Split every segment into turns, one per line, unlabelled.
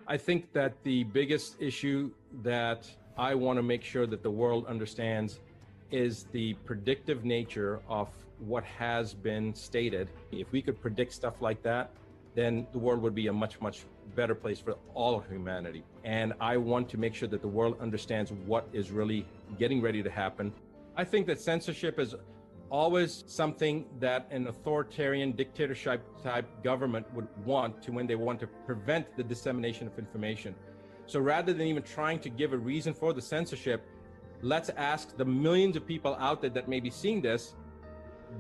I think that the biggest issue that I want to make sure that the world understands is the predictive nature of what has been stated. If we could predict stuff like that, then the world would be a much, much better place for all of humanity. And I want to make sure that the world understands what is really getting ready to happen. I think that censorship is always something that an authoritarian dictatorship type government would want to when they want to prevent the dissemination of information. So rather than even trying to give a reason for the censorship, let's ask the millions of people out there that may be seeing this,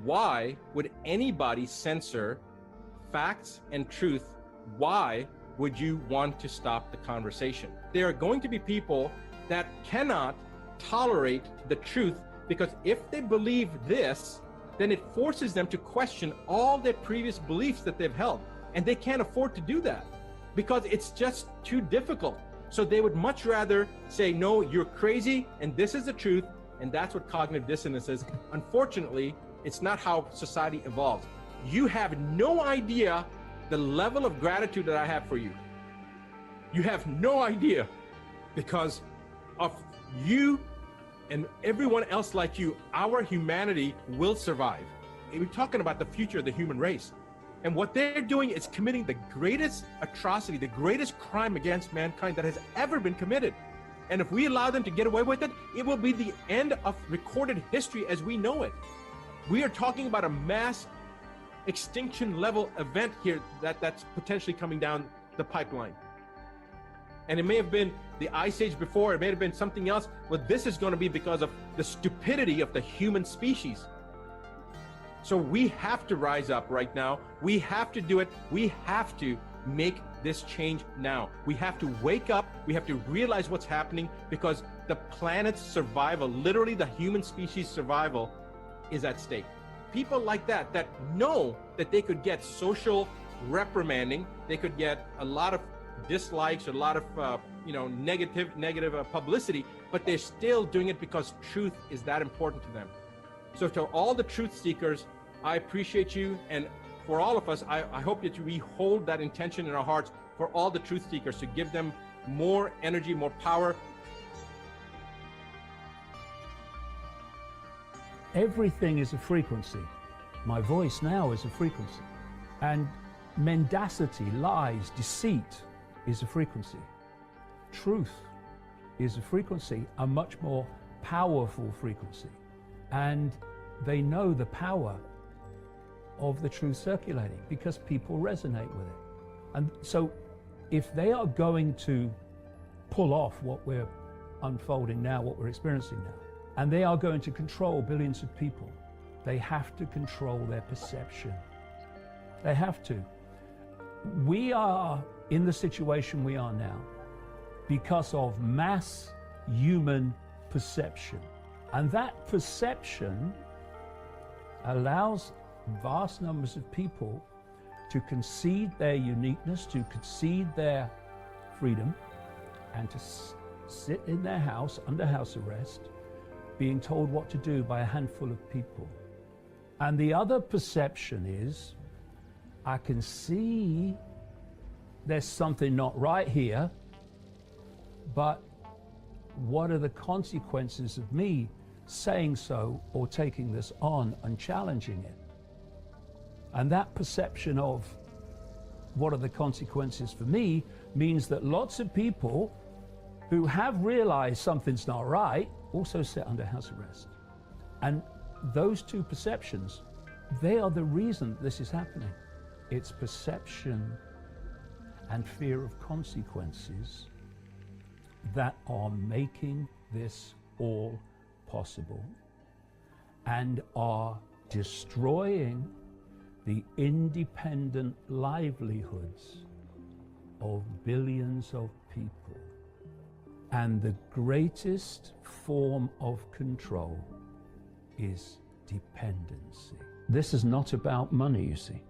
why would anybody censor facts and truth? Why would you want to stop the conversation? There are going to be people that cannot tolerate the truth, because if they believe this, then it forces them to question all their previous beliefs that they've held. And they can't afford to do that because it's just too difficult. So they would much rather say, no, you're crazy, and this is the truth, and that's what cognitive dissonance is. Unfortunately, it's not how society evolves. You have no idea the level of gratitude that I have for you. You have no idea, because of you and everyone else like you, our humanity will survive. We're talking about the future of the human race. And what they're doing is committing the greatest atrocity, the greatest crime against mankind that has ever been committed. And if we allow them to get away with it, it will be the end of recorded history as we know it. We are talking about a mass extinction level event here that's potentially coming down the pipeline. And it may have been the ice age before, it may have been something else, but this is going to be because of the stupidity of the human species. So we have to rise up right now. We have to do it. We have to make this change now. We have to wake up. We have to realize what's happening, because the planet's survival, literally the human species survival, is at stake. People like that know that they could get social reprimanding, they could get a lot of dislikes, a lot of negative publicity, but they're still doing it because truth is that important to them. So to all the truth seekers, I appreciate you, and for all of us, I hope that we hold that intention in our hearts for all the truth seekers, to give them more energy, more power.
Everything is a frequency. My voice now is a frequency. And mendacity, lies, deceit is a frequency. Truth is a frequency, a much more powerful frequency. And they know the power of the truth circulating because people resonate with it. And so if they are going to pull off what we're unfolding now, what we're experiencing now, and they are going to control billions of people, they have to control their perception. They have to. We are in the situation we are now because of mass human perception. And that perception allows vast numbers of people to concede their uniqueness, to concede their freedom, and to sit in their house under house arrest, being told what to do by a handful of people. And the other perception is, I can see there's something not right here, but what are the consequences of me saying so or taking this on and challenging it? And that perception of what are the consequences for me means that lots of people who have realized something's not right also sit under house arrest. And those two perceptions, they are the reason this is happening. It's perception and fear of consequences that are making this all possible and are destroying the independent livelihoods of billions of people. And the greatest form of control is dependency. This is not about money, you see.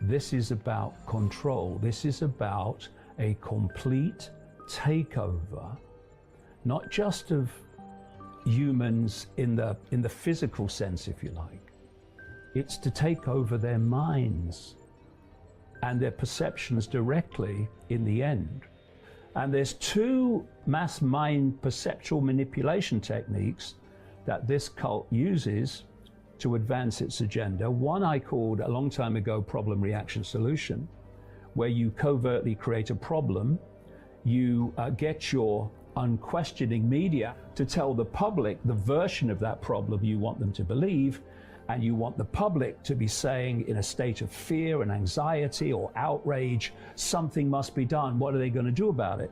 This is about control. This is about a complete takeover, not just of humans in the physical sense, if you like. It's to take over their minds, and their perceptions directly in the end. And there's two mass mind perceptual manipulation techniques that this cult uses to advance its agenda. One I called a long time ago problem reaction solution, where you covertly create a problem, you get your unquestioning media to tell the public the version of that problem you want them to believe, and you want the public to be saying in a state of fear and anxiety or outrage, something must be done, what are they going to do about it?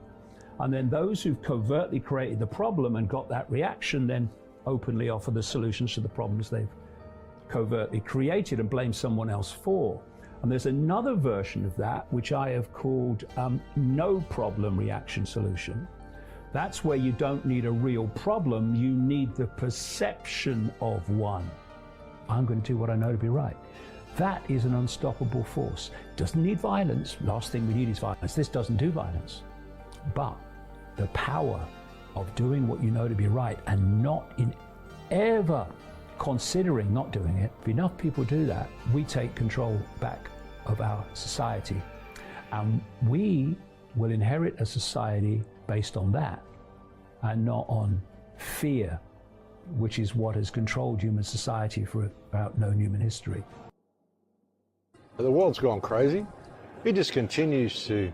And then those who've covertly created the problem and got that reaction then openly offer the solutions to the problems they've covertly created and blame someone else for. And there's another version of that which I have called no problem reaction solution. That's where you don't need a real problem, you need the perception of one. I'm going to do what I know to be right. That is an unstoppable force. Doesn't need violence. Last thing we need is violence. This doesn't do violence. But the power of doing what you know to be right and not in ever considering not doing it. If enough people do that, we take control back of our society. And we will inherit a society based on that and not on fear, which is what has controlled human society for about known human history.
The world's gone crazy. It just continues to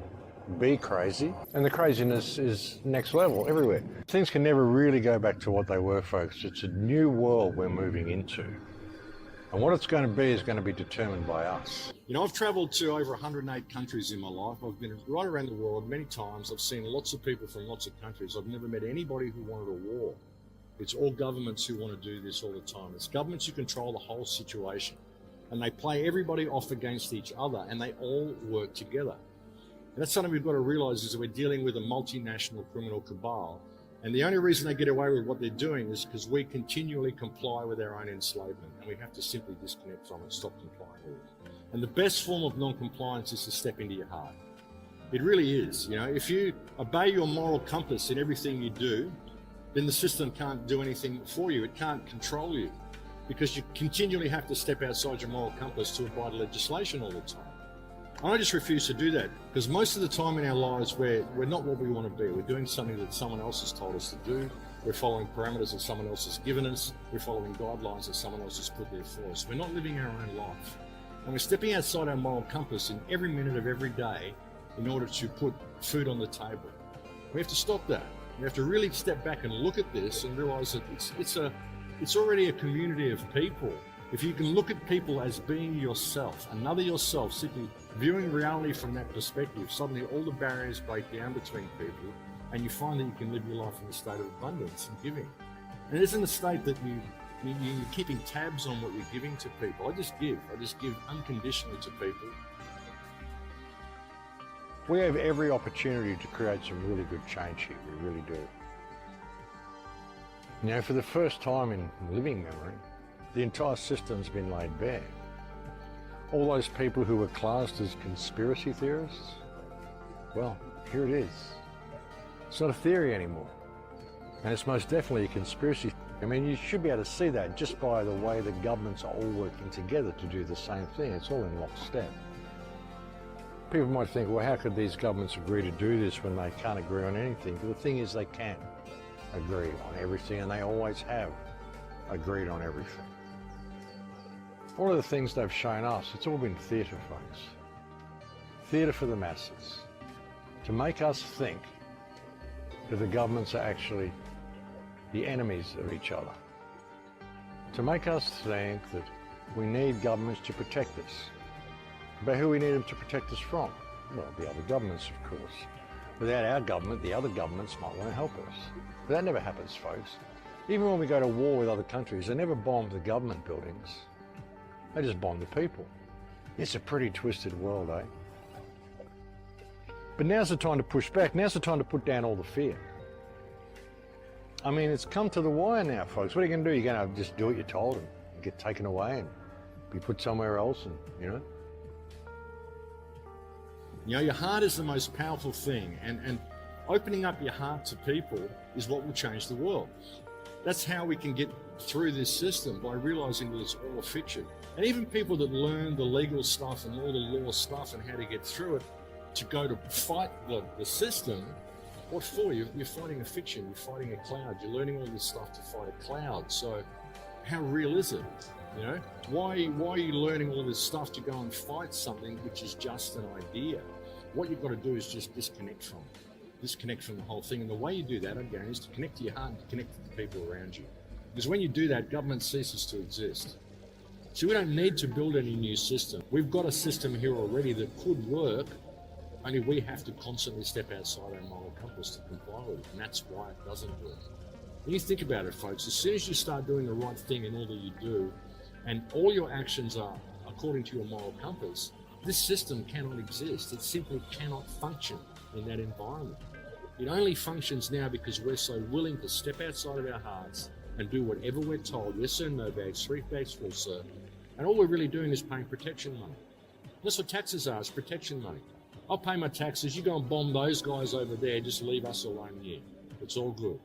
be crazy, and the craziness is next level everywhere. Things can never really go back to what they were, folks. It's a new world we're moving into. And what it's going to be is going to be determined by us.
You know, I've travelled to over 108 countries in my life. I've been right around the world many times. I've seen lots of people from lots of countries. I've never met anybody who wanted a war. It's all governments who want to do this all the time. It's governments who control the whole situation. And they play everybody off against each other, and they all work together. And that's something we've got to realise, is that we're dealing with a multinational criminal cabal. And the only reason they get away with what they're doing is because we continually comply with our own enslavement, and we have to simply disconnect from it, stop complying with it. And the best form of non-compliance is to step into your heart. It really is. You know, if you obey your moral compass in everything you do, then the system can't do anything for you. It can't control you, because you continually have to step outside your moral compass to abide legislation all the time. And I just refuse to do that, because most of the time in our lives we're not what we want to be. We're doing something that someone else has told us to do. We're following parameters that someone else has given us. We're following guidelines that someone else has put there for us. We're not living our own life. And we're stepping outside our moral compass in every minute of every day in order to put food on the table. We have to stop that. We have to really step back and look at this and realize that it's already a community of people. If you can look at people as being yourself, another yourself, simply viewing reality from that perspective, suddenly all the barriers break down between people, and you find that you can live your life in a state of abundance and giving. And it isn't a state that you're keeping tabs on what you're giving to people. I just give unconditionally to people.
We have every opportunity to create some really good change here, we really do. You know, for the first time in living memory, the entire system's been laid bare. All those people who were classed as conspiracy theorists, well, here it is. It's not a theory anymore. And it's most definitely a conspiracy. I mean, you should be able to see that just by the way the governments are all working together to do the same thing. It's all in lockstep. People might think, well, how could these governments agree to do this when they can't agree on anything? But the thing is, they can agree on everything, and they always have agreed on everything. All of the things they've shown us, it's all been theatre, folks. Theatre for the masses. To make us think that the governments are actually the enemies of each other. To make us think that we need governments to protect us. But who we need them to protect us from? Well, the other governments, of course. Without our government, the other governments might want to help us. But that never happens, folks. Even when we go to war with other countries, they never bomb the government buildings. They just bomb the people. It's a pretty twisted world, eh? But now's the time to push back. Now's the time to put down all the fear. I mean, it's come to the wire now, folks. What are you going to do? You're going to just do what you're told and get taken away and be put somewhere else and, you know?
You know, your heart is the most powerful thing, and opening up your heart to people is what will change the world. That's how we can get through this system, by realizing that it's all a fiction. And even people that learn the legal stuff and all the law stuff and how to get through it, to go to fight the system, what for? You're fighting a fiction, you're fighting a cloud, you're learning all this stuff to fight a cloud. So how real is it? You know, why are you learning all this stuff to go and fight something which is just an idea? What you've got to do is just disconnect from it. Disconnect from the whole thing. And the way you do that, again, is to connect to your heart and to connect to the people around you. Because when you do that, government ceases to exist. So we don't need to build any new system. We've got a system here already that could work, only we have to constantly step outside our moral compass to comply with it. And that's why it doesn't work. When you think about it, folks, as soon as you start doing the right thing in all that you do, and all your actions are according to your moral compass, this system cannot exist. It simply cannot function in that environment. It only functions now because we're so willing to step outside of our hearts and do whatever we're told. Yes sir, no bags, 3 bags full, sir. And all we're really doing is paying protection money. That's what taxes are, it's protection money. I'll pay my taxes, you go and bomb those guys over there, just leave us alone here. It's all good.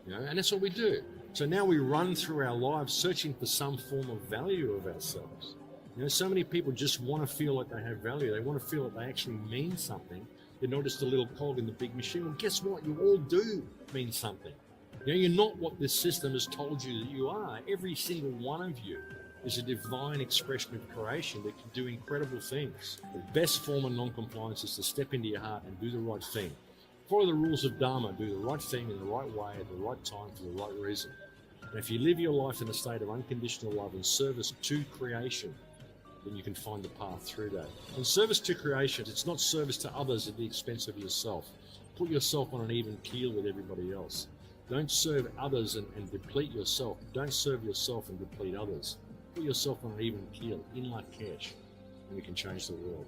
You know, and that's what we do. So now we run through our lives searching for some form of value of ourselves. You know, so many people just want to feel like they have value. They want to feel that they actually mean something. You're not just a little cog in the big machine. And guess what? You all do mean something. You know, you're not what this system has told you that you are. Every single one of you is a divine expression of creation that can do incredible things. The best form of non-compliance is to step into your heart and do the right thing. Follow the rules of Dharma. Do the right thing in the right way at the right time for the right reason. And if you live your life in a state of unconditional love and service to creation, then you can find the path through that. And service to creation, it's not service to others at the expense of yourself. Put yourself on an even keel with everybody else. Don't serve others and deplete yourself. Don't serve yourself and deplete others. Put yourself on an even keel, in like cash, and we can change the world.